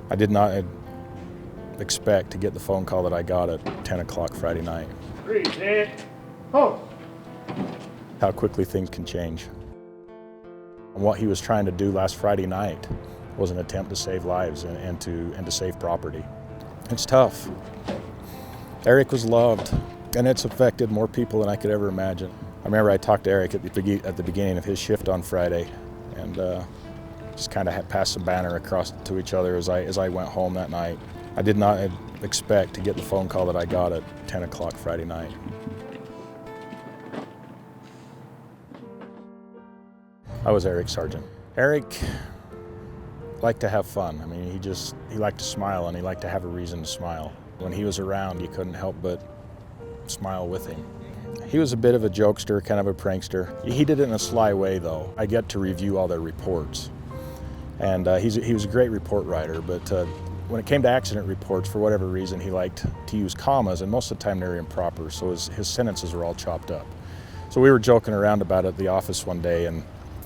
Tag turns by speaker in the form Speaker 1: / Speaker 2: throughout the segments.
Speaker 1: I did not expect to get the phone call that I got at 10 o'clock Friday night. How quickly things can change. And what he was trying to do last Friday night was an attempt to save lives and to save property. It's tough. Eric was loved, and it's affected more people than I could ever imagine. I remember I talked to Eric at the beginning of his shift on Friday, and just kind of had passed some banner across to each other as I went home that night. I did not expect to get the phone call that I got at 10 o'clock Friday night. I was Eric's sergeant. Eric liked to have fun. I mean, he liked to smile, and he liked to have a reason to smile. When he was around, you couldn't help but smile with him. He was a bit of a jokester, kind of a prankster. He did it in a sly way, though. I get to review all their reports, and he was a great report writer, but when it came to accident reports, for whatever reason, he liked to use commas, and most of the time they're improper, so his sentences were all chopped up. So we were joking around about it at the office one day, and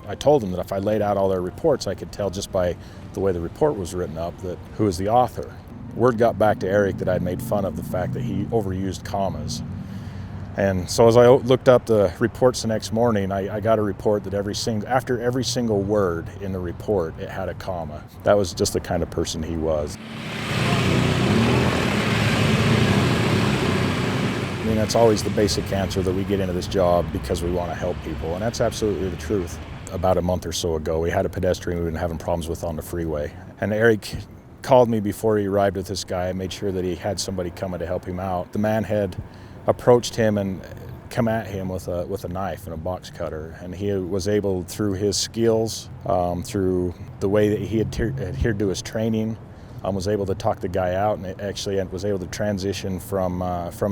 Speaker 1: I told him that if I laid out all their reports, I could tell just by the way the report was written up that who was the author. Word got back to Eric that I'd made fun of the fact that he overused commas. And so as I looked up the reports the next morning, I got a report that after every single word in the report, it had a comma. That was just the kind of person he was. I mean, that's always the basic answer, that we get into this job because we want to help people, and that's absolutely the truth. About a month or so ago, we had a pedestrian we've been having problems with on the freeway, and Eric called me before he arrived with this guy and made sure that he had somebody coming to help him out. The man had approached him and come at him with a knife and a box cutter, and he was able, through his skills, through the way that he adhered to his training, was able to talk the guy out, and actually was able to transition from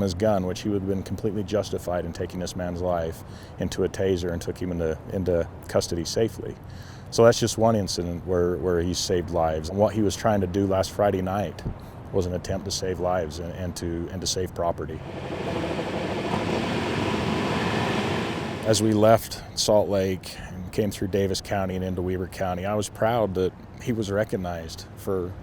Speaker 1: his gun, which he would have been completely justified in taking this man's life, into a taser, and took him into custody safely. So that's just one incident where he saved lives. And what he was trying to do last Friday night was an attempt to save lives and to save property. As we left Salt Lake and came through Davis County and into Weber County, I was proud that he was recognized for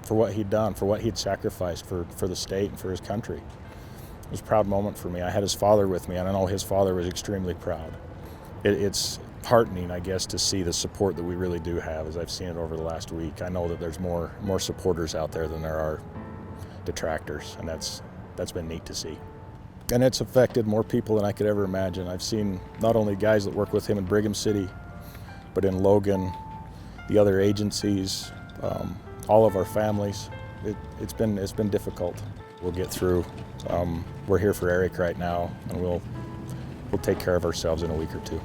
Speaker 1: what he'd done, for what he'd sacrificed for the state and for his country. It was a proud moment for me. I had his father with me, and I know his father was extremely proud. It's heartening, I guess, to see the support that we really do have, as I've seen it over the last week. I know that there's more supporters out there than there are detractors, and that's been neat to see. And it's affected more people than I could ever imagine. I've seen not only guys that work with him in Brigham City, but in Logan, the other agencies, all of our families. It's been difficult. We'll get through. We're here for Eric right now, and we'll take care of ourselves in a week or two.